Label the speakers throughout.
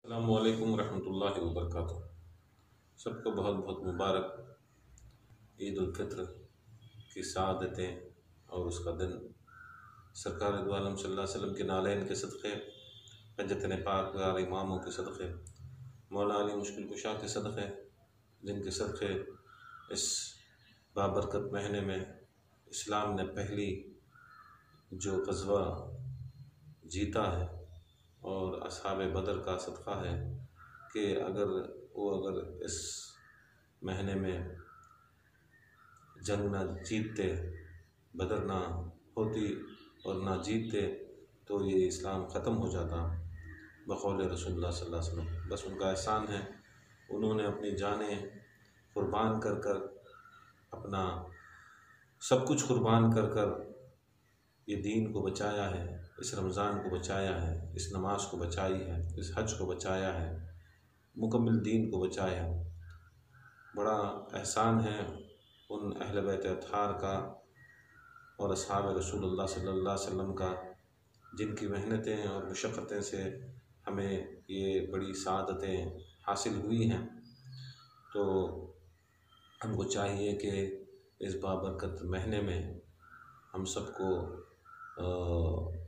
Speaker 1: अस्सलामु अलैकुम रहमतुल्लाहि व बरकातुहू। सबको बहुत बहुत मुबारक ईद उल फित्र की सआदतें और उसका दिन। सरकार दो आलम सल्लल्लाहु अलैहि वसल्लम के नालैन के सदक़े, हज्जतन पाक वाले इमामों के सदक़े, मौला अली मुश्किल कुशा के सदक़े, जिनके सदक़े इस बाबरकत महीने में इस्लाम ने पहली जो ग़ज़वा जीता है और असहाबे बदर का सदक़ा है कि अगर इस महीने में जंग ना जीतते, बदर ना होती और ना जीतते तो ये इस्लाम ख़त्म हो जाता बक़ौल रसूलुल्लाह सल्लल्लाहु अलैहि वसल्लम। बस उनका एहसान है, उन्होंने अपनी जानें क़ुरबान कर कर, अपना सब कुछ क़ुरबान कर कर ये दीन को बचाया है, इस रमज़ान को बचाया है, इस नमाज को बचाई है, इस हज को बचाया है, मुकम्मल दीन को बचाया है। बड़ा एहसान है उन अहले बैत अत्हार का और असहाब रसूलुल्लाह सल्लल्लाहु अलैहि वसल्लम का, जिनकी मेहनतें और मशक्क़तें से हमें ये बड़ी सआदतें हासिल हुई हैं। तो हमको चाहिए कि इस बाबरकत महीने में हम सबको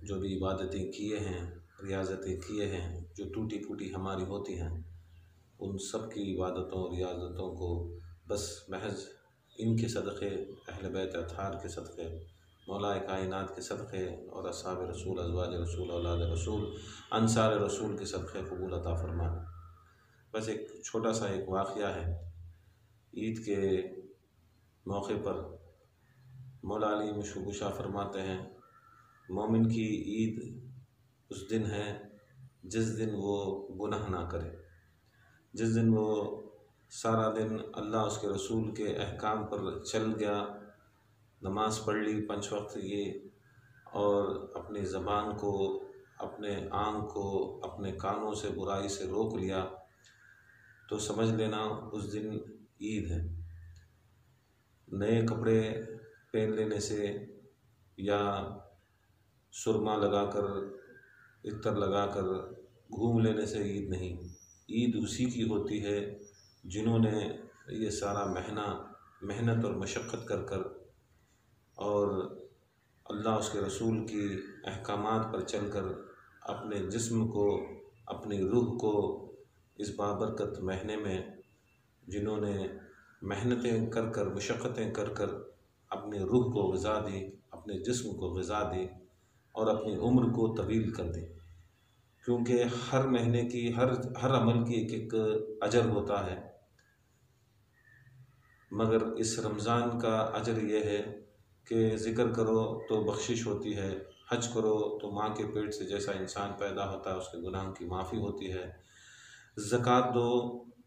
Speaker 1: जो भी इबादतें किए हैं, रियाज़तें किए हैं, जो टूटी फूटी हमारी होती हैं, उन सब की इबादतों और रियाज़तों को बस महज इनके सदक़े, अहले बैत अत्हार के सदक़े, मौला कायनात के सदक़े और असहाब रसूल, अज़वाज रसूल, औलाद रसूल, अंसार रसूल के सदक़े क़बूल अता फ़रमा। बस एक छोटा सा एक वाक़या है। ईद के मौके पर मौला अली मुश्किल कुशा फ़रमाते हैं, मोमिन की ईद उस दिन है जिस दिन वो गुनाह ना करे, जिस दिन वो सारा दिन अल्लाह उसके रसूल के अहकाम पर चल गया, नमाज पढ़ ली 5 वक्त ये, और अपनी ज़बान को, अपने आँख को, अपने कानों से बुराई से रोक लिया, तो समझ लेना उस दिन ईद है। नए कपड़े पहन लेने से या सुरमा लगाकर, इत्तर लगाकर घूम लेने से ईद नहीं। ईद उसी की होती है जिन्होंने ये सारा मेहनत और मशक्क़त कर कर और अल्लाह उसके रसूल की अहकामात पर चल कर अपने जिस्म को, अपनी रूह को इस बाबरकत महीने में जिन्होंने मेहनतें कर कर, मशक्क़तें कर कर अपनी रूह को ग़िज़ा दी, अपने जिस्म को ग़िज़ा दी और अपनी उम्र को तवील कर दी। क्योंकि हर महीने की, हर अमल की एक एक अजर होता है, मगर इस रमज़ान का अजर ये है कि ज़िक्र करो तो बख्शिश होती है, हज करो तो माँ के पेट से जैसा इंसान पैदा होता है उसके गुनाहों की माफ़ी होती है, ज़कात दो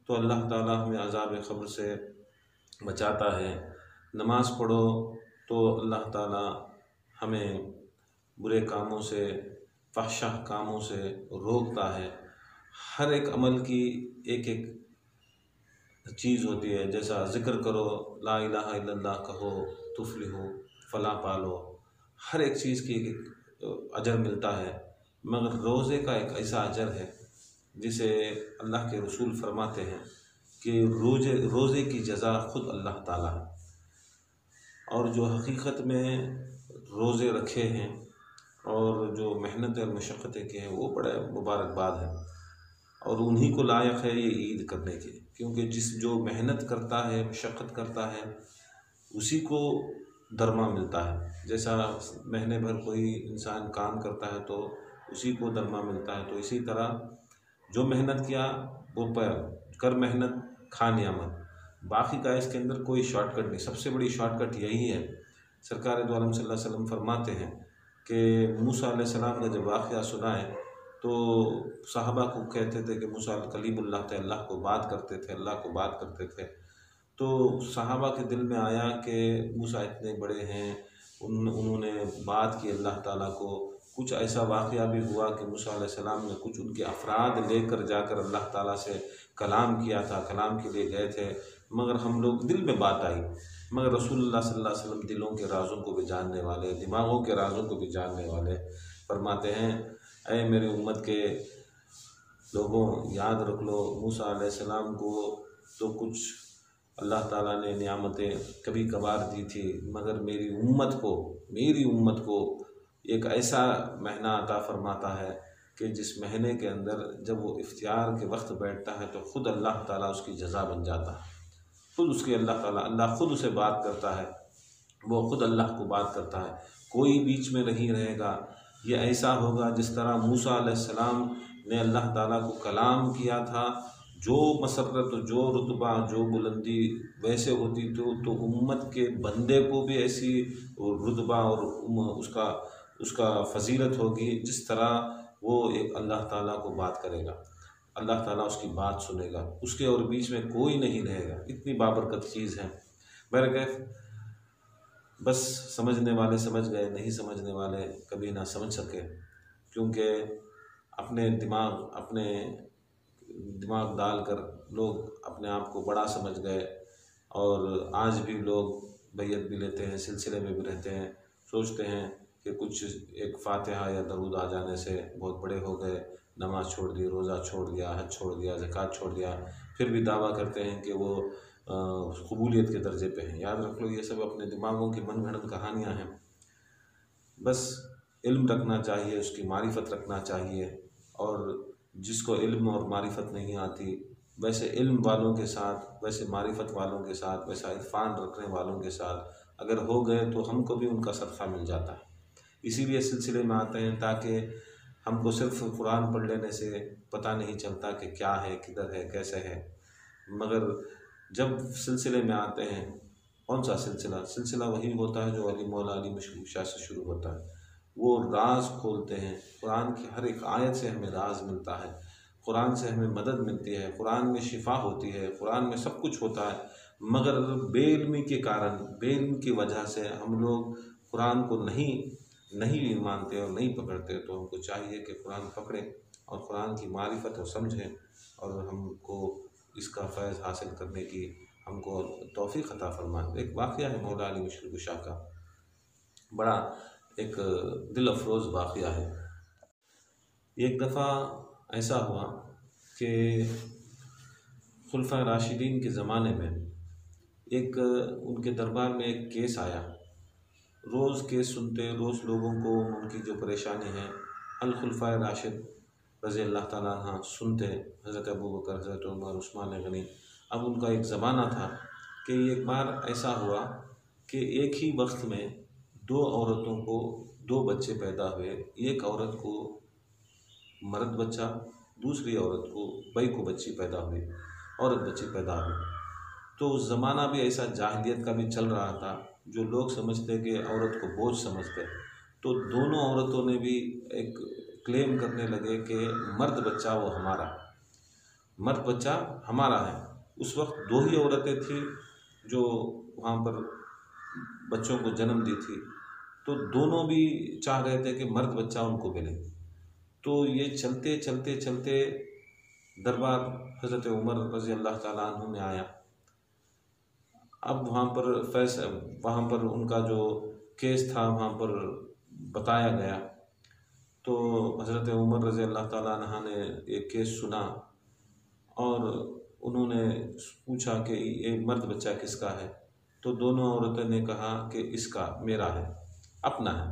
Speaker 1: तो अल्लाह ताला हमें अज़ाब क़ब्र से बचाता है, नमाज़ पढ़ो तो अल्लाह ताला हमें बुरे कामों से, फ़ाहिशा कामों से रोकता है। हर एक अमल की एक एक चीज़ होती है, जैसा ज़िक्र करो, ला इलाहा इल्लल्लाह कहो, तुफ़्लिहू, फ़लाह पालो, हर एक चीज़ की एक अजर मिलता है। मगर रोज़े का एक ऐसा अजर है जिसे अल्लाह के रसूल फरमाते हैं कि रोज़े की जज़ा ख़ुद अल्लाह ताला है, और जो हकीकत में रोज़े रखे हैं और जो मेहनत और मशक्क़तें की हैं वो बड़ा मुबारकबाद है, और उन्हीं को लायक है ये ईद करने के। क्योंकि जो मेहनत करता है, मशक्क़त करता है, उसी को दरमा मिलता है। जैसा महीने भर कोई इंसान काम करता है तो उसी को दरमा मिलता है, तो इसी तरह जो मेहनत किया वो कर मेहनत खा नियामत। बाकी का इसके अंदर कोई शॉर्टकट नहीं, सबसे बड़ी शॉर्टकट यही है। सरकार दो आलम सल्लल्लाहु अलैहि वसल्लम फरमाते हैं कि मूसा अलैहिस्सलाम का जब वाक़या सुना है तो सहाबा को कहते थे कि मूसा कलीमुल्लाह थे, अल्लाह को बात करते थे, अल्लाह को बात करते थे। तो सहाबा के दिल में आया कि मूसा इतने बड़े हैं, उन्होंने बात की अल्लाह ताला को। कुछ ऐसा वाक़या भी हुआ कि मूसा अलैहिस्सलाम ने कुछ उनके अफराद लेकर जाकर अल्लाह ताला से कलाम किया था, कलाम के लिए गए थे, मगर हम लोग दिल में बात आई। मगर रसूलुल्लाह सल्लल्लाहु अलैहि वसल्लम दिलों के राज़ों को भी जानने वाले, दिमागों के राज़ों को भी जानने वाले, फरमाते हैं, ऐ मेरी उम्मत के लोगों याद रख लो, मूसा अलैहिस्सलाम को तो कुछ अल्लाह ताला ने नियामतें कभी कभार दी थी, मगर मेरी उम्मत को एक ऐसा महीना अता फरमाता है कि जिस महीने के अंदर जब वो इफ्तियार के वक्त बैठता है तो ख़ुद अल्लाह ताला उसकी जज़ा बन जाता है। खुद उसके अल्लाह खुद उसे बात करता है, वो खुद अल्लाह को बात करता है, कोई बीच में नहीं रहेगा। ये ऐसा होगा जिस तरह मूसा अलैहिस्सलाम ने अल्लाह ताला को कलाम किया था, जो मसरत, जो रुतबा, जो बुलंदी वैसे होती तो उम्मत के बंदे को भी ऐसी रुतबा और उसका फजीलत होगी जिस तरह वो एक अल्लाह ताला को बात करेगा, अल्लाह ताला उसकी बात सुनेगा, उसके और बीच में कोई नहीं रहेगा। इतनी बाबरकत चीज़ है। बहरकैफ बस समझने वाले समझ गए, नहीं समझने वाले कभी ना समझ सके, क्योंकि अपने दिमाग डालकर लोग अपने आप को बड़ा समझ गए और आज भी लोग बैयत भी लेते हैं, सिलसिले में भी रहते हैं, सोचते हैं कि कुछ एक फातिहा या दरूद आ जाने से बहुत बड़े हो गए, नमाज छोड़ दी, रोज़ा छोड़ दिया, हज छोड़ दिया, ज़कात छोड़ दिया, फिर भी दावा करते हैं कि वो कबूलियत के दर्जे पे हैं। याद रख लो, ये सब अपने दिमागों की मनगढ़ंत कहानियाँ हैं। बस इल्म रखना चाहिए, उसकी मारिफत रखना चाहिए, और जिसको इल्म और मारिफत नहीं आती वैसे इल्म वालों के साथ, वैसे मारिफत वालों के साथ, वैसा इरफान रखने वालों के साथ अगर हो गए तो हमको भी उनका सदका मिल जाता है। इसीलिए सिलसिले में आते हैं ताकि हमको सिर्फ कुरान पढ़ लेने से पता नहीं चलता कि क्या है, किधर है, कैसे है, मगर जब सिलसिले में आते हैं, कौन सा सिलसिला वही होता है जो अली मौला अली मुश्किल शाह से शुरू होता है। वो राज खोलते हैं, कुरान की हर एक आयत से हमें राज मिलता है, कुरान से हमें मदद मिलती है, कुरान में शिफा होती है, कुरान में सब कुछ होता है। मगर बेइल्मी के कारण, बेइल्म की वजह से हम लोग कुरान को नहीं मानते और नहीं पकड़ते। तो हमको चाहिए कि कुरान पकड़ें और कुरान की मारिफत और समझें, और हमको इसका फैज़ हासिल करने की हमको तौफीक अता फरमाए। एक वाक़या है मौला अली मुश्किल कुशा का, बड़ा एक दिल अफरोज़ वाक़या है। एक दफ़ा ऐसा हुआ कि खुलफा राशिदीन के ज़माने में एक उनके दरबार में एक केस आया। रोज़ केस सुनते, रोज़ लोगों को उनकी जो परेशानी है अल खुलफा राशिद रज़ी अल्लाह ताला अन्हु सुनते, हज़रत अबू बकर, हज़रत उमर, उस्मान गनी। अब उनका एक ज़माना था कि एक बार ऐसा हुआ कि एक ही वक्त में दो औरतों को दो बच्चे पैदा हुए। एक औरत को मर्द बच्चा, दूसरी औरत को बई को बच्ची पैदा हुई, औरत बच्ची पैदा हुई। तो उस ज़माना भी ऐसा जाहिलियत का भी चल रहा था, जो लोग समझते कि औरत को बोझ समझते, तो दोनों औरतों ने भी एक क्लेम करने लगे कि मर्द बच्चा वो हमारा, मर्द बच्चा हमारा है। उस वक्त दो ही औरतें थीं जो वहाँ पर बच्चों को जन्म दी थी, तो दोनों भी चाह रहे थे कि मर्द बच्चा उनको मिले। तो ये चलते चलते चलते दरबार हज़रत उमर रज़ी अल्लाह ताला अन्हु में आया। अब वहाँ पर उनका जो केस था वहाँ पर बताया गया। तो हज़रत उमर रज़ी अल्लाह ताला अन्हु ने एक केस सुना और उन्होंने पूछा कि ये मर्द बच्चा किसका है। तो दोनों औरतें ने कहा कि इसका, मेरा है, अपना है।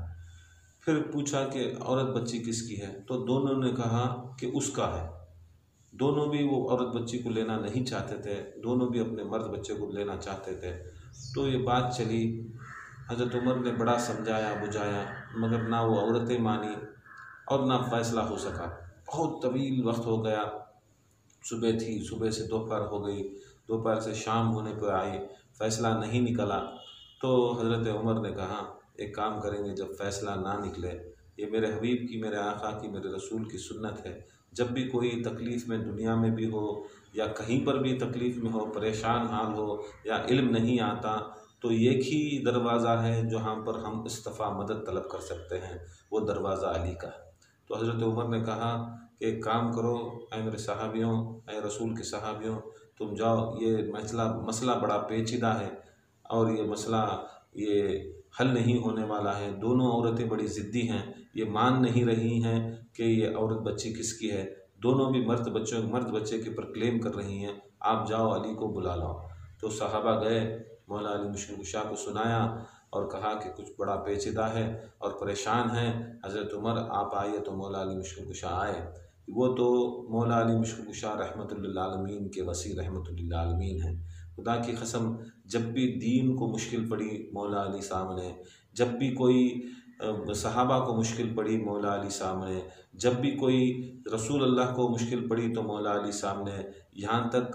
Speaker 1: फिर पूछा कि औरत बच्ची किसकी है, तो दोनों ने कहा कि उसका है। दोनों भी वो औरत बच्ची को लेना नहीं चाहते थे, दोनों भी अपने मर्द बच्चे को लेना चाहते थे। तो ये बात चली, हज़रत उमर ने बड़ा समझाया बुझाया, मगर ना वो औरतें मानी और ना फ़ैसला हो सका। बहुत तवील वक्त हो गया, सुबह थी, सुबह से दोपहर हो गई, दोपहर से शाम होने पर आई, फ़ैसला नहीं निकला। तो हज़रत उमर ने कहा एक काम करेंगे, जब फ़ैसला ना निकले, ये मेरे हबीब की, मेरे आका की, मेरे रसूल की सुन्नत है, जब भी कोई तकलीफ़ में दुनिया में भी हो या कहीं पर भी तकलीफ़ में हो, परेशान हाल हो या इल्म नहीं आता, तो एक ही दरवाज़ा है जहाँ पर हम इस्तफ़ा मदद तलब कर सकते हैं, वो दरवाज़ा अली का। तो हज़रत उमर ने कहा कि एक काम करो, ऐ मेरे सहाबियों, ऐ रसूल के सहाबियों, तुम जाओ, ये मसला बड़ा पेचीदा है और ये मसला ये हल नहीं होने वाला है। दोनों औरतें बड़ी ज़िद्दी हैं, ये मान नहीं रही हैं कि ये औरत बच्ची किसकी है। दोनों भी मर्द बच्चे के ऊपर क्लेम कर रही हैं, आप जाओ अली को बुला लाओ। तो सहाबा गए, मौला अली मुश्किल कुशा को सुनाया और कहा कि कुछ बड़ा पेचीदा है और परेशान हैं, हज़रत उमर आप आइए। तो मौला अली मुश्किल कुशा आए। वो तो मौला अली मुश्किल कुशा रहमतुल लिल आलमीन के वसी रहमतुल लिल आलमीन हैं। खुदा की कसम, जब भी दीन को मुश्किल पड़ी मौला अली सामने, जब भी कोई सहाबा को मुश्किल पड़ी मौला अली सामने, जब भी कोई रसूल अल्लाह को मुश्किल पड़ी तो मौला अली सामने, यहाँ तक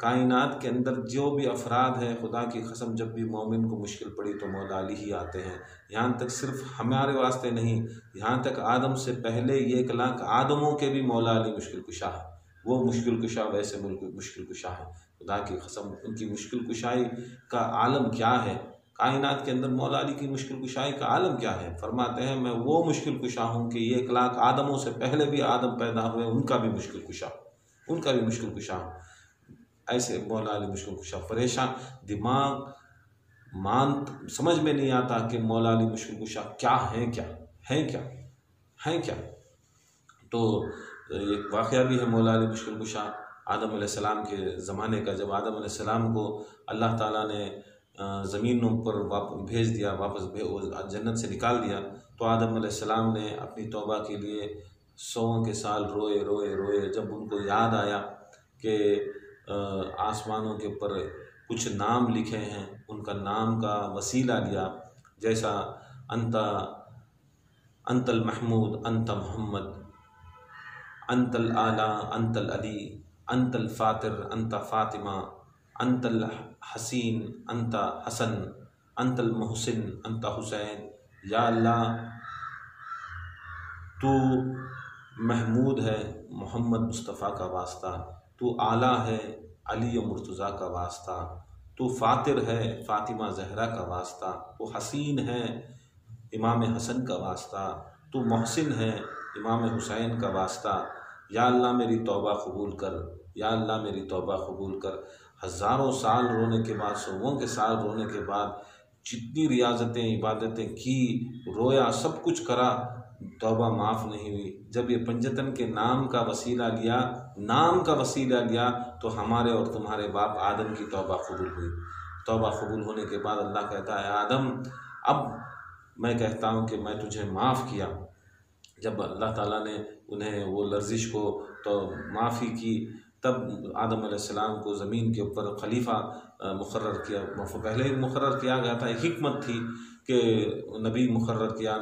Speaker 1: कायनात के अंदर जो भी अफराद हैं, खुदा की कसम जब भी मोमिन को मुश्किल पड़ी तो मौला अली ही आते हैं। यहाँ तक सिर्फ हमारे वास्ते नहीं, यहाँ तक आदम से पहले 1 लाख आदमों के भी मौला अली मुश्किल कुशा है। वो मुश्किल कुशा वैसे मुश्किल कुशा है। खुदा की कसम उनकी मुश्किल कुशाई का आलम क्या है, कायनात के अंदर मौला अली की मुश्किल कुशाई का आलम क्या है। फरमाते हैं मैं वो मुश्किल कुशा हूँ कि 1 लाख आदमों से पहले भी आदम पैदा हुए उनका भी मुश्किल कुशा हूँ। ऐसे मौला अली मुश्किल कुशा। परेशान दिमाग समझ में नहीं आता कि मौला अली मुश्किल कुशा क्या हैं क्या। तो एक वाक़या भी है मौला अली मुश्किल कुशा आदम अलैहिस्सलाम के ज़माने का। जब आदम अलैहिस्सलाम को अल्लाह ताला ने ज़मीनों पर भेज दिया, वापस जन्नत से निकाल दिया, तो आदम अलैहिस्सलाम ने अपनी तौबा के लिए 100 के साल रोए। जब उनको याद आया कि आसमानों के ऊपर कुछ नाम लिखे हैं, उनका नाम का वसीला लिया, जैसा अंतल महमूद अंत मोहम्मद, अंतल आला अंतल अली, अंतल फातिर अंत फ़ातिमा, अंतल हसीन अंत हसन, अंतल मोहसिन अंत हुसैन। या अल्लाह तू महमूद है मोहम्मद मुस्तफ़ा का वास्ता, तू आला है अली मुर्तज़ा का वास्ता, तू फ़ातिर है फ़ातिमा ज़हरा का वास्ता, तू हसीन है इमाम हसन का वास्ता, तू मोहसिन है इमाम हुसैन का वास्ता। या अल्लाह मेरी तौबा कबूल कर, या अल्लाह मेरी तौबा कबूल कर। हज़ारों साल रोने के बाद, 100 के साल रोने के बाद, जितनी रियाज़तें इबादतें की, रोया, सब कुछ करा, तौबा माफ़ नहीं हुई। जब ये पंजतन के नाम का वसीला लिया तो हमारे और तुम्हारे बाप आदम की तौबा कबूल हुई। तौबा कबूल होने के बाद अल्लाह कहता है आदम अब मैं कहता हूँ कि मैं तुझे माफ़ किया। जब अल्लाह ताला ने उन्हें वो लर्जिश को तो माफ़ी की, तब आदम अलैहिस्सलाम को ज़मीन के ऊपर खलीफा मुकर्रर किया। पहले ही मुकर्रर किया गया था, एक हिकमत थी कि नबी मुकर्रर किया,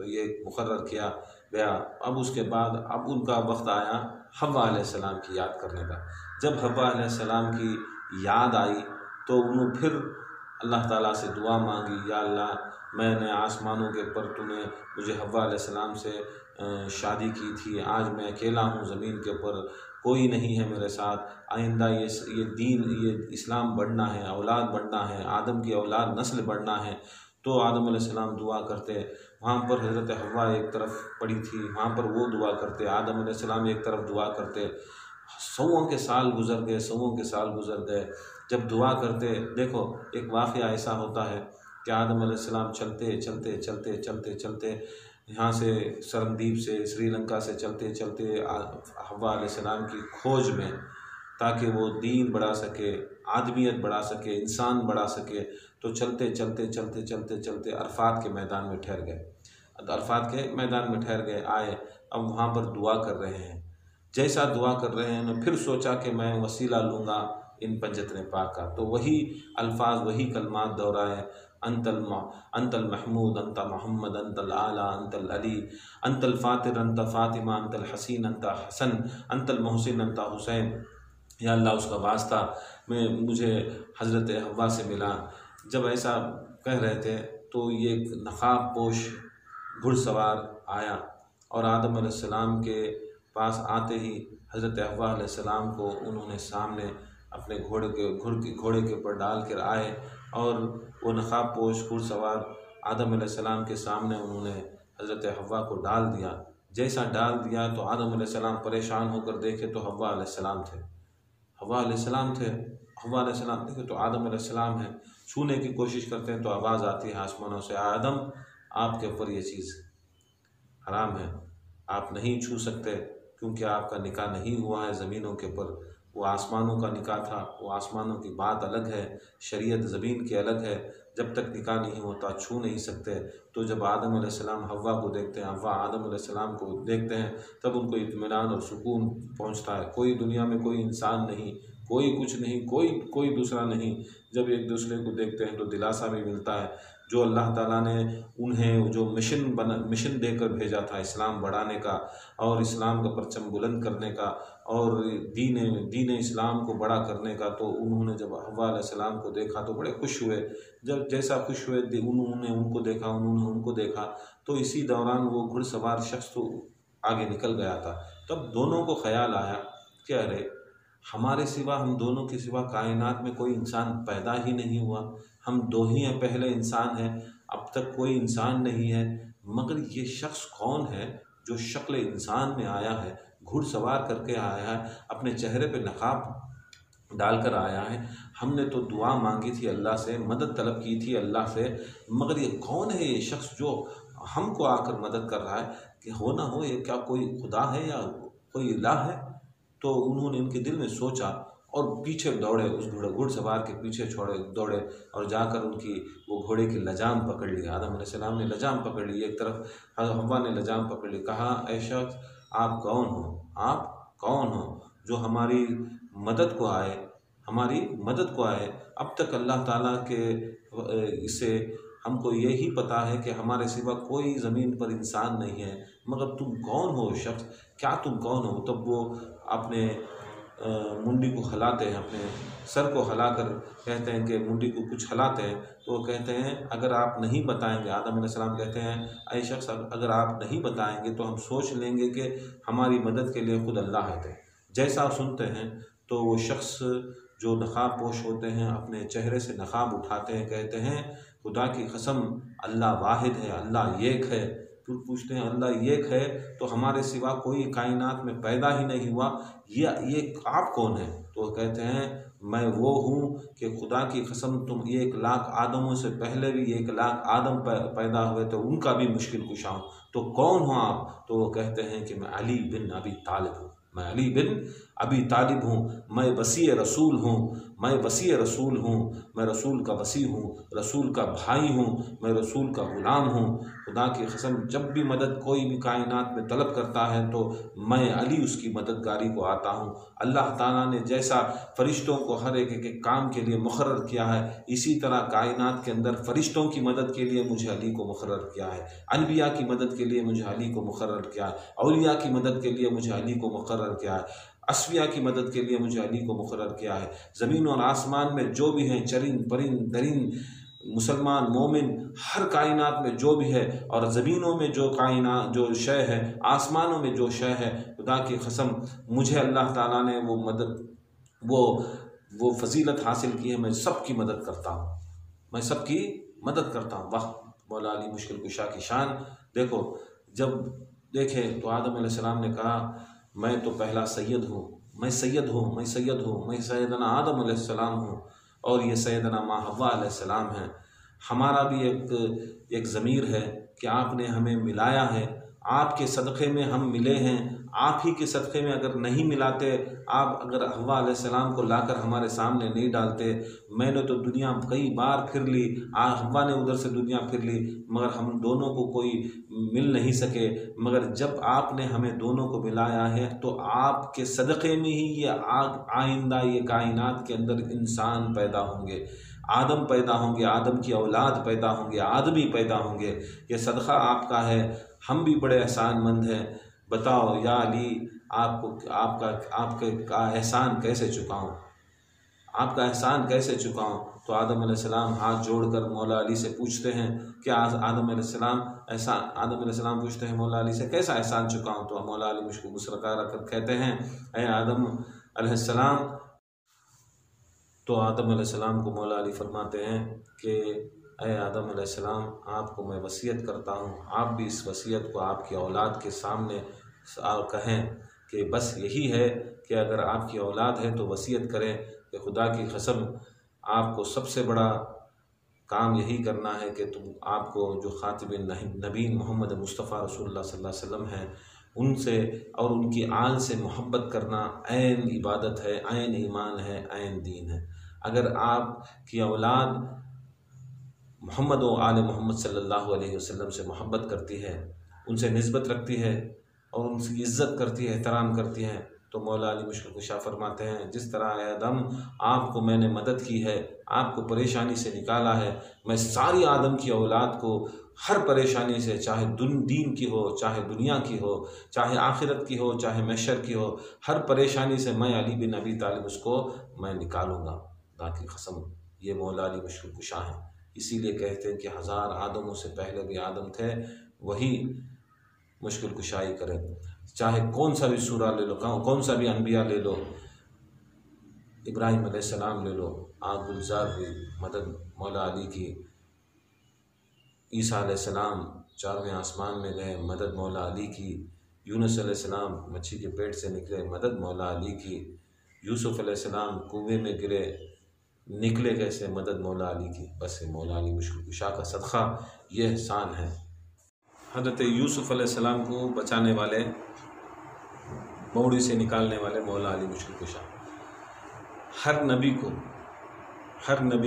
Speaker 1: ये मुकर्रर किया गया। अब उसके बाद अब उनका वक्त आया हव्वा अलैहिस्सलाम की याद करने का। जब हव्वा अलैहिस्सलाम की याद आई तो उन्होंने फिर अल्लाह ताला से दुआ मांगी, या अल्लाह मैंने आसमानों के ऊपर तूने मुझे हव्वा अलैहिस्सलाम से शादी की थी, आज मैं अकेला हूँ, ज़मीन के ऊपर कोई नहीं है मेरे साथ, आइंदा ये दीन, ये इस्लाम बढ़ना है, औलाद बढ़ना है, आदम की औलाद नस्ल बढ़ना है। तो आदम अलैहिस्सलाम दुआ करते, वहाँ पर हज़रत हव्वा एक तरफ पड़ी थी, वहाँ पर वो दुआ करते, आदम अलैहिस्सलाम एक तरफ दुआ करते। 100 के साल गुज़र गए। जब दुआ करते, देखो एक वाक़या ऐसा होता है कि आदम अलैहिस्सलाम चलते यहाँ से सरमदीप से, श्रीलंका से चलते हव्वा अलैहिस्सलाम की खोज में, ताकि वो दीन बढ़ा सके, आदमियत बढ़ा सके, इंसान बढ़ा सके। तो चलते अरफात के मैदान में ठहर गए। आए, अब वहाँ पर दुआ कर रहे हैं। जैसा दुआ कर रहे हैं ना, फिर सोचा कि मैं वसीला लूँगा इन पंजतन पाक का। तो वही अल्फाज, वही कलमात दोहराए, अंतल महमूद अंत मोहम्मद, अंतल आला अंतल अली, अंतल फ़ातिर अंत फ़ातिमा, अंतल हसीन अंत हसन, अंतल मोहसिन अंत हुसैन। या अल्लाह उसका वास्ता मुझे हज़रत हव्वा से मिला। जब ऐसा कह रहे थे तो ये नक़ाब पोश घुड़सवार आया और आदम अलैहिस्सलाम के पास आते ही हज़रत हव्वा अलैहिस्सलाम को उन्होंने सामने अपने घोड़े के ऊपर डाल कर आए, और वो नक़ाब पोश घुड़सवार आदम अलैहिस्सलाम के सामने उन्होंने हज़रत हव्वा को डाल दिया। जैसा डाल दिया तो आदम अलैहिस्सलाम परेशान होकर देखे तो हव्वा अलैहिस्सलाम देखे तो आदम अलैहिस्सलाम है। छूने की कोशिश करते हैं तो आवाज़ आती है आसमानों से, आदम आपके ऊपर ये चीज़ हराम है, आप नहीं छू सकते, क्योंकि आपका निकाह नहीं हुआ है ज़मीनों के ऊपर, वो आसमानों का निकाह था। वो आसमानों की बात अलग है, शरीयत ज़मीन की अलग है। जब तक निकाह नहीं होता छू नहीं सकते। तो जब आदम अलैहिस्सलाम हव्वा को देखते हैं, हव्वा आदम अलैहिस्सलाम को देखते हैं, तब उनको इत्मीनान और सुकून पहुंचता है। कोई दुनिया में कोई इंसान नहीं, कोई कुछ नहीं, कोई दूसरा नहीं। जब एक दूसरे को देखते हैं तो दिलासा भी मिलता है। जो अल्लाह ताला ने उन्हें जो मिशन देकर भेजा था इस्लाम बढ़ाने का और इस्लाम का परचम बुलंद करने का और दीन इस्लाम को बड़ा करने का, तो उन्होंने जब हव्वा अलैहिस्सलाम को देखा तो बड़े खुश हुए। जब जैसा खुश हुए उन्होंने उनको देखा, उन्होंने उनको देखा, तो इसी दौरान वो घुड़सवार शख्स तो आगे निकल गया था। तब दोनों को ख्याल आया कि अरे हमारे सिवा, हम दोनों के सिवा कायनात में कोई इंसान पैदा ही नहीं हुआ। हम दो ही हैं, पहले इंसान हैं, अब तक कोई इंसान नहीं है। मगर ये शख्स कौन है जो शक्ल इंसान में आया है, घुड़सवार करके आया है, अपने चेहरे पे नकाब डालकर आया है। हमने तो दुआ मांगी थी अल्लाह से, मदद तलब की थी अल्लाह से, मगर ये कौन है ये शख्स जो हमको आकर मदद कर रहा है? कि हो ना हो ये क्या कोई खुदा है या कोई इलाह है? तो उन्होंने इनके दिल में सोचा और पीछे दौड़े, उस घुड़सवार के पीछे दौड़े और जाकर उनकी वो घोड़े की लजाम पकड़ ली। आदम अलैहिस्सलाम ने लजाम पकड़ ली, एक तरफ हव्वा ने लजाम पकड़ ली। कहा, ऐ शख्स, आप कौन हो? आप कौन हो जो हमारी मदद को आए, हमारी मदद को आए? अब तक अल्लाह ताला के इससे हमको यही पता है कि हमारे सिवा कोई ज़मीन पर इंसान नहीं है, मगर तुम कौन हो शख्स? क्या तुम कौन हो? तब वो अपने मुंडी को हिलाते हैं, अपने सर को हिलाकर कहते हैं कि मुंडी को कुछ हिलाते हैं, तो वो कहते हैं अगर आप नहीं बताएंगे, आदम अलैहिस्सलाम कहते हैं, ऐ शख्स, अगर आप नहीं बताएंगे तो हम सोच लेंगे कि हमारी मदद के लिए खुद अल्लाह है। जैसा सुनते हैं तो वो शख्स जो नकाब पोश होते हैं अपने चेहरे से नकाब उठाते हैं, कहते हैं खुदा की कसम अल्लाह वाहिद है, अल्लाह एक है। फिर पूछते हैं अल्लाह एक है तो हमारे सिवा कोई कायनात में पैदा ही नहीं हुआ, ये आप कौन है? तो कहते हैं मैं वो हूँ कि खुदा की कसम तुम 1,00,000 आदमों से पहले भी 1,00,000 आदम पैदा हुए तो उनका भी मुश्किल कुशा हूँ। तो कौन हो आप? तो वो कहते हैं कि मैं अली बिन अबी तालिब हूँ, मैं अली बिन अबी तालिब हूँ, मैं वसी रसूल हूँ, मैं वसी रसूल हूँ, मैं रसूल का वसी हूँ, रसूल का भाई हूँ, मैं रसूल का ग़ुलाम हूँ। खुदा की कसम जब भी मदद कोई भी कायनात में तलब करता है तो मैं अली उसकी मददगारी को आता हूँ। अल्लाह ताला ने जैसा फ़रिश्तों को हर एक काम के लिए मुक़र्रर किया है, इसी तरह कायनात के अंदर फ़रिश्तों की मदद के लिए मुझे अली को मुक़र्रर किया है, अनबिया की मदद के लिए मुझे अली को मुक़र्रर किया है, औलिया की मदद के लिए मुझे अली को मुक़र्रर किया है, अस्फिया की मदद के लिए मुझे अली को मुक़र्रर किया है। ज़मीन और आसमान में जो भी हैं, चरिंद परिंद दरिंद, मुसलमान मोमिन, हर कायनात में जो भी है, और ज़मीनों में जो कायनात जो शय है, आसमानों में जो शय है, खुदा की कसम मुझे अल्लाह ताला ने वो मदद वो फजीलत हासिल की है, मैं सबकी मदद करता हूँ, मैं सबकी मदद करता हूँ। वाह मौला अली मुश्किल कुशा की शान देखो। जब देखे तो आदम अलैहिस्सलाम ने कहा मैं तो पहला सैयद हूँ, मैं सैयद हूँ, मैं सैयद हूँ, मैं सैयदना आदम अलैहिस्सलाम हूँ और ये सैयदना माँ हव्वा अलैहिस्सलाम है। हमारा भी एक ज़मीर है कि आपने हमें मिलाया है, आपके सदक़े में हम मिले हैं। आप ही के सदक़े में अगर नहीं मिलाते, आप अगर हव्वा अलैहिस्सलाम को लाकर हमारे सामने नहीं डालते, मैंने तो दुनिया कई बार फिर ली, हव्वा ने उधर से दुनिया फिर ली, मगर हम दोनों को कोई मिल नहीं सके। मगर जब आपने हमें दोनों को मिलाया है तो आपके सदक़े में ही ये आइंदा ये कायनात के अंदर इंसान पैदा होंगे, आदम पैदा होंगे, आदम की औलाद पैदा होंगे, आदमी पैदा होंगे। ये सदक़ा आपका है, हम भी बड़े एहसानमंद हैं। बताओ या अली, आपका एहसान कैसे चुकाऊँ, आपका एहसान कैसे चुकाऊँ? तो आदम अलैहिस्सलाम हाथ जोड़कर मौला अली से पूछते हैं कि आदम अलैहिस्सलाम पूछते हैं मौला अली से कैसा एहसान चुकाऊँ? तो मौला अली मुझको मुस्कुरा कर कहते हैं ऐ आदम अलैहिस्सलाम। तो आदम अलैहिस्सलाम को मौला अली फरमाते हैं कि ऐ आदम अलैहिस्सलाम, आपको मैं वसीयत करता हूँ, आप भी इस वसीयत को आपकी औलाद के सामने कहें कि बस यही है कि अगर आपकी औलाद है तो वसीयत करें कि खुदा की कसम आपको सबसे बड़ा काम यही करना है कि आपको जो खातिबुन नबीन मोहम्मद मुस्तफ़ा रसूलुल्लाह सल्लल्लाहु अलैहि वसल्लम हैं, उनसे और उनकी आल से मोहब्बत करना ऐन इबादत है, ऐन ईमान है, ऐन दीन है। अगर आपकी औलाद मोहम्मद व आल मोहम्मद सल्लल्लाहु अलैहि वसल्लम से मोहब्बत करती है, उनसे निस्बत रखती है और उनकी इज़्ज़त करती है, एहतराम करती है, तो मौला अली मुश्किल कुशा फरमाते हैं, जिस तरह आदम आपको मैंने मदद की है, आपको परेशानी से निकाला है, मैं सारी आदम की औलाद को हर परेशानी से, चाहे दीन की हो, चाहे दुनिया की हो, चाहे आखिरत की हो, चाहे महशर की हो, हर परेशानी से मैं अली बिन अबी तालिब उसको मैं निकालूंगा। खुदा की कसम, ये मौला अली मुश्किल कुशा हैं। इसीलिए कहते हैं कि 1000 आदमों से पहले भी आदम थे, वही मुश्किल कुशाई करें। चाहे कौन सा भी सूरा ले लो, कौन सा भी अनबिया ले लो, इब्राहिम अलैहिस्सलाम ले लो, आग गुलजार हुई, मदद मौला अली की। ईसा अलैहिस्सलाम 4वें आसमान में गए, मदद मौला अली की। यूनुस अलैहिस्सलाम मच्छी के पेट से निकले, मदद मौला अली की। यूसुफ अलैहिस्सलाम कुएं में गिरे, निकले कैसे, मदद मौला अली की। बस मौला अली मुश्किल कुशा का सदका ये एहसान है। हज़रत यूसुफ अलैहिस्सलाम को बचाने वाले, मौड़ी से निकालने वाले मौला अली मुश्किल कुशा। हर नबी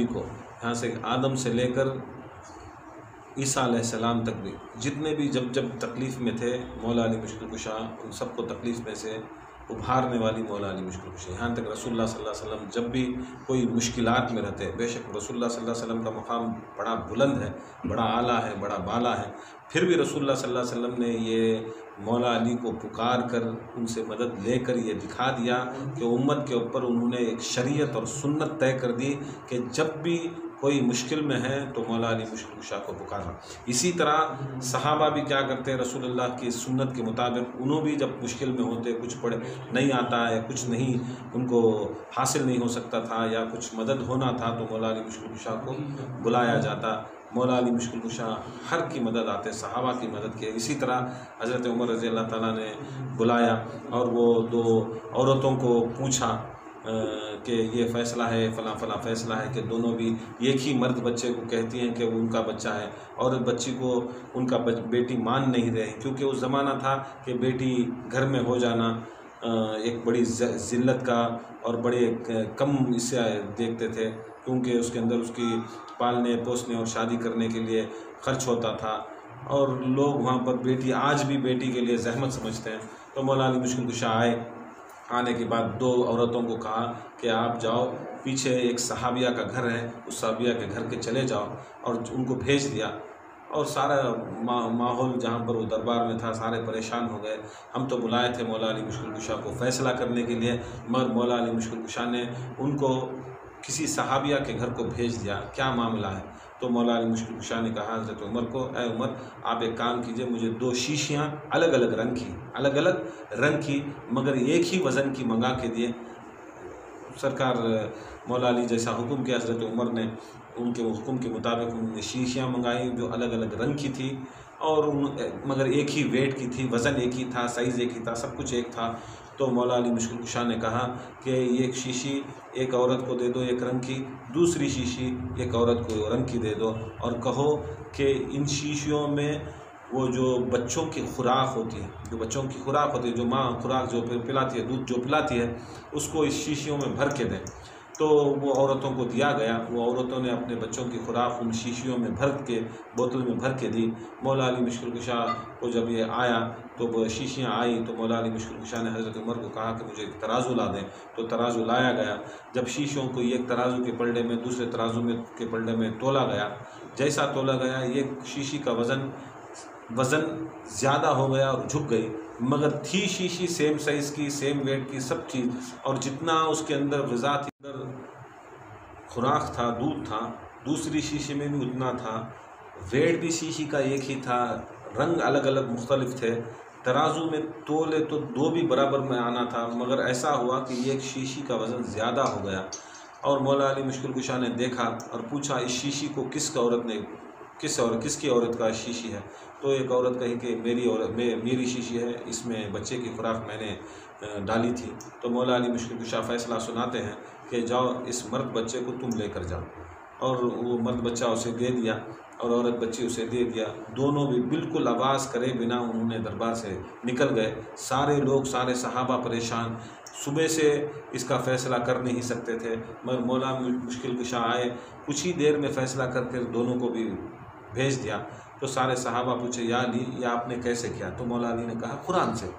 Speaker 1: को यहाँ से आदम से लेकर ईसा अलैहिस्सलाम तक भी, जितने भी जब तकलीफ़ में थे, मौला अली मुश्किल कुशा उन सबको तकलीफ़ में से उभारने वाली मौला अली मुश्किल कुशा। यहाँ तक रसूलुल्लाह सल्लल्लाहु अलैहि वसल्लम जब भी कोई मुश्किलात में रहते, बेशक रसूलुल्लाह सल्लल्लाहु अलैहि वसल्लम का मकाम बड़ा बुलंद है, बड़ा आला है, बड़ा बाला है, फिर भी रसूलुल्लाह सल्लल्लाहु अलैहि वसल्लम ने ये मौला अली को पुकार कर उनसे मदद लेकर ये दिखा दिया कि उम्मत के ऊपर उन्होंने एक शरीयत और सुन्नत तय कर दी कि जब भी कोई मुश्किल में है तो मौला अली मुश्किल कुशा को पुकारना। इसी तरह सहाबा भी क्या करते हैं, रसूलुल्लाह की सुन्नत के मुताबिक उन्हों भी जब मुश्किल में होते, कुछ पढ़े नहीं आता है, कुछ नहीं उनको हासिल नहीं हो सकता था या कुछ मदद होना था, तो मौला अली मुश्किल कुशा को बुलाया जाता। मौला अली मुश्किल कुशा हर की मदद आते, सहाबा की मदद की। इसी तरह हज़रत उमर रज़ी अल्लाह ताला ने बुलाया और वो 2 औरतों को पूछा कि ये फ़ैसला है, फ़लाँ फ़ैसला है कि दोनों भी एक ही मर्द बच्चे को कहती हैं कि वो उनका बच्चा है, और बच्ची को उनका बेटी मान नहीं रहे, क्योंकि उस ज़माना था कि बेटी घर में हो जाना एक बड़ी ज़िल्लत का और बड़े कम इससे देखते थे, क्योंकि उसके अंदर उसकी पालने पोसने और शादी करने के लिए ख़र्च होता था, और लोग वहाँ पर बेटी, आज भी बेटी के लिए ज़हमत समझते हैं। तो मौला अली मुश्किल कुशा आने के बाद 2 औरतों को कहा कि आप जाओ, पीछे एक सहाबिया का घर है, उस सहाबिया के घर के चले जाओ, और उनको भेज दिया। और सारा माहौल जहाँ पर वो दरबार में था, सारे परेशान हो गए। हम तो बुलाए थे मौला अली मुश्किल कुशा को फ़ैसला करने के लिए, मगर मौला अली मुश्किल कुशा ने उनको किसी सहाबिया के घर को भेज दिया, क्या मामला है? तो मौला अली मुश्किल कुशा ने कहा हज़रत उमर को, ऐ उमर, आप एक काम कीजिए, मुझे 2 शीशियाँ अलग अलग रंग की मगर एक ही वज़न की मंगा के दिए। सरकार मौला अली जैसा हुक्म किया हज़रत उमर ने, उनके हुक्म के मुताबिक उन्होंने शीशियाँ मंगाई जो अलग अलग रंग की थी, और मगर एक ही वेट की थी, वज़न एक ही था, साइज़ एक ही था, सब कुछ एक था। तो मौला अली मुश्किल कुशा ने कहा कि एक शीशी एक औरत को दे दो एक रंग की, दूसरी शीशी एक औरत को रंग की दे दो, और कहो कि इन शीशियों में वो जो बच्चों की खुराक होती है, जो माँ खुराक जो पिलाती है, दूध जो पिलाती है, उसको इस शीशियों में भर के दें। तो वो औरतों को दिया गया, वो औरतों ने अपने बच्चों की खुराक उन शीशियों में भर के, बोतल में भर के दी। मौला अली मुश्किल कुशा को जब ये आया तो वो शीशियाँ आई, तो मौला अली मुश्किल कुशा ने हज़रत उमर को कहा कि मुझे एक तराजू ला दें। तो तराजू लाया गया। जब शीशियों को एक तराजू के पलड़े में दूसरे तराजू के पलड़े में तोला गया, जैसा तोला गया, एक शीशी का वज़न ज़्यादा हो गया और झुक गई, मगर थी शीशी सेम साइज़ की, सेम वेट की, सब चीज़, और जितना उसके अंदर ग़िज़ा थी, अंदर खुराक था, दूध था, दूसरी शीशी में भी उतना था, वेट भी शीशी का एक ही था, रंग अलग अलग मुख्तलिफ थे। तराजू में तोले तो 2 भी बराबर में आना था, मगर ऐसा हुआ कि एक शीशी का वज़न ज़्यादा हो गया। और मौला अली मुश्किल कुशा ने देखा और पूछा, इस शीशी को किसकी औरत का शीशी है? तो एक औरत कही कि मेरी शीशी है, इसमें बच्चे की खुराक मैंने डाली थी। तो मौला अली मुश्किल कुशा फ़ैसला सुनाते हैं कि जाओ, इस मर्द बच्चे को तुम लेकर जाओ। और वो मर्द बच्चा उसे दे दिया और औरत बच्ची उसे दे दिया। दोनों भी बिल्कुल आवाज़ करे बिना उन्होंने दरबार से निकल गए। सारे लोग, सारे सहाबा परेशान, सुबह से इसका फ़ैसला कर नहीं सकते थे, मगर मौला मुश्किल कुशा आए, कुछ ही देर में फ़ैसला करके दोनों को भी भेज दिया। तो सारे सहाबा पूछे, या अली, ये आपने कैसे किया? तो मौला अली ने कहा, कुरान से।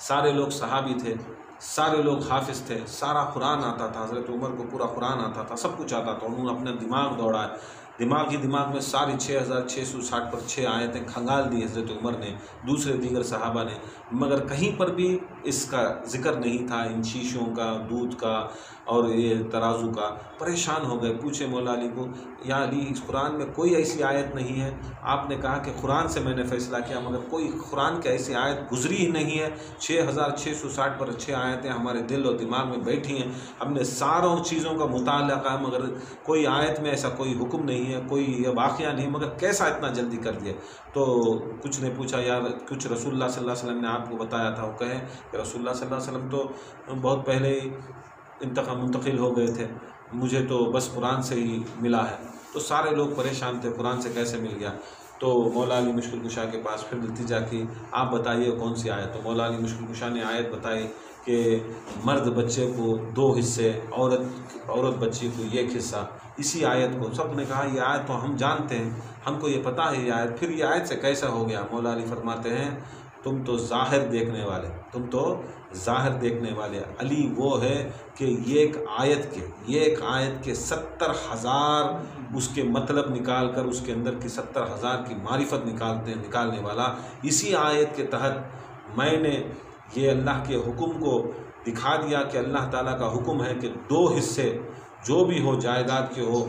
Speaker 1: सारे लोग सहाबी थे, सारे लोग हाफिज़ थे, सारा कुरान आता था, हज़रत उमर को पूरा कुरान आता था, सब कुछ आता था। उन्होंने अपना दिमाग दौड़ाया, दिमाग में सारी 6660 पर 6 आयतें खंगाल दी हज़रत उमर ने, दूसरे दीगर सहाबा ने, मगर कहीं पर भी इसका ज़िक्र नहीं था, इन शीशों का, दूध का और ये तराजू का। परेशान हो गए, पूछे मौला अली को, या अली, इस कुरान में कोई ऐसी आयत नहीं है? आपने कहा कि कुरान से मैंने फ़ैसला किया, मगर कोई कुरान की ऐसी आयत गुजरी ही नहीं है। 6660 पर 6 आयतें हमारे दिल और दिमाग में बैठी हैं, हमने सारों चीज़ों का मुताला किया, मगर कोई आयत में ऐसा कोई हुक्म नहीं है, कोई वाक़या नहीं, मगर कैसा इतना जल्दी कर दिया? तो कुछ ने पूछा, यार कुछ रसूलुल्लाह सल्लल्लाहु अलैहि वसल्लम ने आपको बताया था? वो कहें कि रसूलुल्लाह सल्लल्लाहु अलैहि वसल्लम तो बहुत पहले ही मुंतकिल हो गए थे, मुझे तो बस कुरान से ही मिला है। तो सारे लोग परेशान थे, कुरान से कैसे मिल गया? तो मौला अली मुश्किल कुशा के पास फिर नतीजा की, आप बताइए कौन सी आयत? तो मौला अली मुश्किल कुशा ने आयत बताई कि मर्द बच्चे को 2 हिस्से, औरत बच्ची को 1 हिस्सा। इसी आयत को सब ने कहा, ये आयत तो हम जानते हैं, हमको ये पता है ये आयत, फिर ये आयत से कैसा हो गया? मौला अली फरमाते हैं, तुम तो ज़ाहिर देखने वाले, तुम तो ज़ाहिर देखने वाले। अली वो है कि ये एक आयत के 70,000 उसके मतलब निकाल कर उसके अंदर की 70,000 की मारिफत निकालने वाला। इसी आयत के तहत मैंने ये अल्लाह के हुक्म को दिखा दिया कि अल्लाह ताला का हुक्म है कि 2 हिस्से जो भी हो, जायदाद के हो,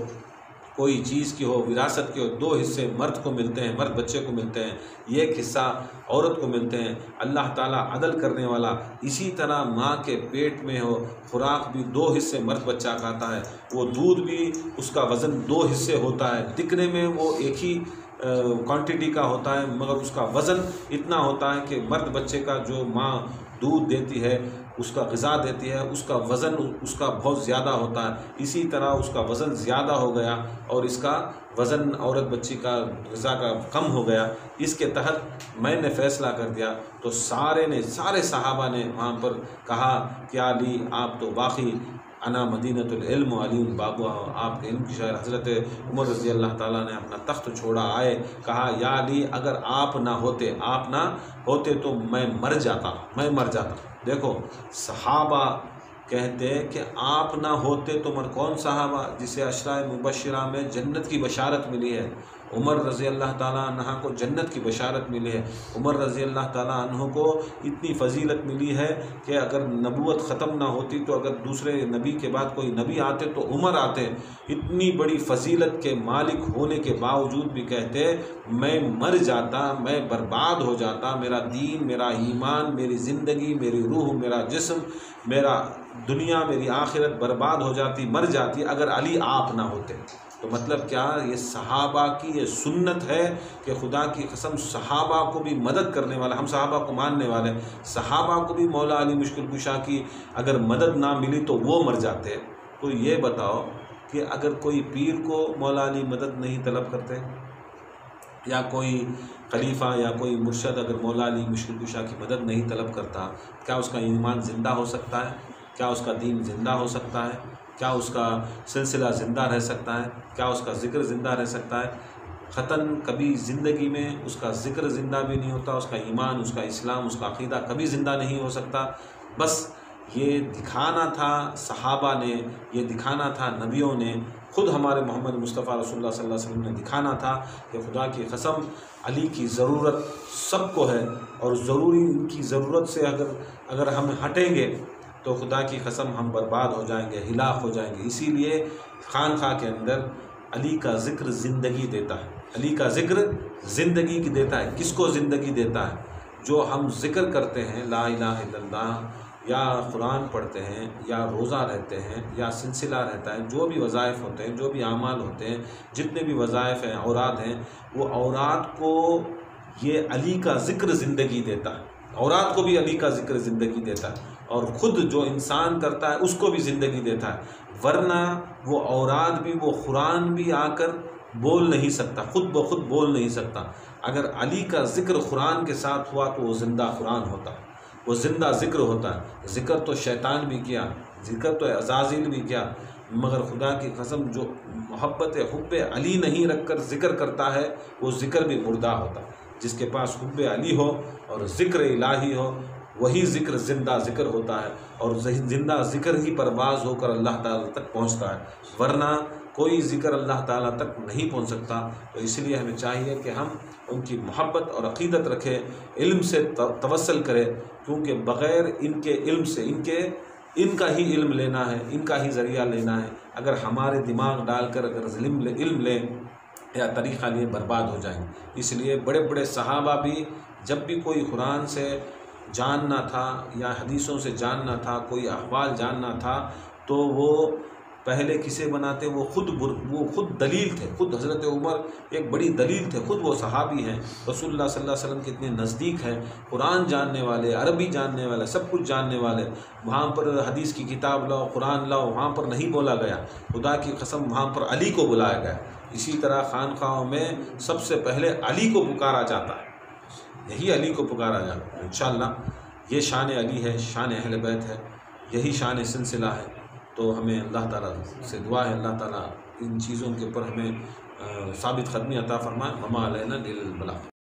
Speaker 1: कोई चीज़ की हो, विरासत के हो, 2 हिस्से मर्द को मिलते हैं, मर्द बच्चे को मिलते हैं, 1 हिस्सा औरत को मिलते हैं। अल्लाह ताला अदल करने वाला। इसी तरह माँ के पेट में हो, खुराक भी 2 हिस्से मर्द बच्चा खाता है, वो दूध भी उसका वज़न 2 हिस्से होता है। दिखने में वो एक ही क्वांटिटी का होता है, मगर उसका वज़न इतना होता है कि मर्द बच्चे का जो माँ दूध देती है, उसका ग़िज़ा देती है, उसका वज़न उसका बहुत ज़्यादा होता है। इसी तरह उसका वज़न ज़्यादा हो गया और इसका वज़न औरत बच्ची का ग़िज़ा का कम हो गया। इसके तहत मैंने फ़ैसला कर दिया। तो सारे सहाबा ने वहाँ पर कहा कि अली, आप तो वाकई अना मदीनतुल इल्म अली बाबू, आपके इल्म की शहर। हज़रत उमर रज़ी अल्लाह ताला ने अपना तख्त छोड़ा आए, कहा, या अली, अगर आप ना होते तो मैं मर जाता। देखो, सहाबा कहते हैं कि आप ना होते तो मर। कौन सहाबा? जिसे अशरा मुबश्शिरा में जन्नत की बशारत मिली है। उमर रज़ी अल्लाह ताला अन्हा को जन्नत की बशारत मिली है। उमर रज़ी अल्लाह ताला अन्हु को इतनी फ़जीलत मिली है कि अगर नबूवत ख़त्म ना होती तो अगर दूसरे नबी के बाद कोई नबी आते तो उमर आते। इतनी बड़ी फ़जीलत के मालिक होने के बावजूद भी कहते, मैं मर जाता, मैं बर्बाद हो जाता, मेरा दीन, मेरा ईमान, मेरी ज़िंदगी, मेरी रूह, मेरा जिस्म, मेरा दुनिया, मेरी आखिरत बर्बाद हो जाती, मर जाती अगर अली आप ना होते। तो मतलब क्या? ये सहाबा की ये सुन्नत है कि खुदा की कसम सहाबा को भी मदद करने वाला, हम सहाबा को मानने वाले, सहाबा को भी मौला अली मुश्किल कुशा की अगर मदद ना मिली तो वो मर जाते। तो ये बताओ कि अगर कोई पीर को मौला अली मदद नहीं तलब करते, या कोई खलीफा या कोई मुर्शद अगर मौला अली मुश्किल कुशा की मदद नहीं तलब करता, क्या उसका ईमान ज़िंदा हो सकता है? क्या उसका दीन ज़िंदा हो सकता है? क्या उसका सिलसिला ज़िंदा रह सकता है? क्या उसका ज़िक्र ज़िंदा रह सकता है? ख़तन कभी ज़िंदगी में उसका ज़िक्र ज़िंदा भी नहीं होता, उसका ईमान, उसका इस्लाम, उसका अक़ीदा कभी ज़िंदा नहीं हो सकता। बस ये दिखाना था सहाबा ने, ये दिखाना था नबियों ने, ख़ुद हमारे मोहम्मद मुस्तफ़ा रसूलुल्लाह सल्लल्लाहु अलैहि वसल्लम ने दिखाना था कि खुदा की कसम अली की ज़रूरत सबको है, और ज़रूरी इनकी ज़रूरत से अगर हम हटेंगे तो खुदा की कसम हम बर्बाद हो जाएंगे, हिलाक हो जाएंगे। इसीलिए खानक़ाह के अंदर अली का ज़िक्र ज़िंदगी देता है, अली का ज़िक्र ज़िंदगी की देता है। किसको ज़िंदगी देता है? जो हम ज़िक्र करते हैं ला इलाहा इल्लल्लाह, या कुरान पढ़ते हैं, या रोज़ा रहते हैं, या सिलसिला रहता है, जो भी वज़ाइफ होते हैं, जो भी आमाल होते हैं, जितने भी वज़ाइफ हैं, औराद हैं, वो औराद को ये अली का ज़िक्र ज़िंदगी देता है। औराद को भी अली का ज़िक्र ज़िंदगी देता है। और ख़ुद जो इंसान करता है उसको भी ज़िंदगी देता है, वरना वो औराद भी, वो कुरान भी आकर बोल नहीं सकता, खुद ब खुद बोल नहीं सकता। अगर अली का ज़िक्र कुरान के साथ हुआ तो वो ज़िंदा कुरान होता है, वो ज़िंदा ज़िक्र होता है। ज़िक्र तो शैतान भी किया, ज़िक्र तो अज़ाज़िल भी किया, मगर खुदा की कसम जो मोहब्बत हुब्बे अली नहीं रख कर ज़िक्र करता है वो ज़िक्र भी मुर्दा होता है। जिसके पास हुब्बे अली हो और ज़िक्र इलाही हो वही ज़िक्र ज़िंदा ज़िक्र होता है, और ज़िंदा ज़िक्र ही परवाज़ होकर अल्लाह ताला तक पहुँचता है, वरना कोई ज़िक्र अल्लाह ताला तक नहीं पहुँच सकता। तो इसलिए हमें चाहिए कि हम उनकी मोहब्बत और अक़ीदत रखें, इल्म से तवस्सल करें, क्योंकि बग़ैर इनके इल्म से इनका ही इल्म लेना है, इनका ही ज़रिया लेना है। अगर हमारे दिमाग डालकर अगर इल्म लें या तरीक़ा लिए बर्बाद हो जाएंगे। इसलिए बड़े बड़े सहाबा भी जब भी कोई कुरान से जानना था या हदीसों से जानना था, कोई अहवाल जानना था, तो वो पहले किसे बनाते, वो खुद दलील थे। खुद हज़रत उमर एक बड़ी दलील थे, खुद वो सहाबी हैं, रसूलुल्लाह सल्लल्लाहु अलैहि वसल्लम के इतने नज़दीक हैं, कुरान जानने वाले, अरबी जानने वाले, सब कुछ जानने वाले। वहाँ पर हदीस की किताब लाओ, कुरान लाओ, वहाँ पर नहीं बोला गया, खुदा की कसम वहाँ पर अली को बुलाया गया। इसी तरह खानखाहों में सबसे पहले अली को पुकारा जाता है, यही अली को पुकारा जाता है। इंशाअल्लाह ये शान अली है, शान अहले बैत है, यही शान सिलसिला है। तो हमें अल्लाह ताला से दुआ है, अल्लाह ताला इन चीज़ों के ऊपर हमें साबित क़दमी अता फ़रमाए। वमा अलैना इल्लल बलाग़।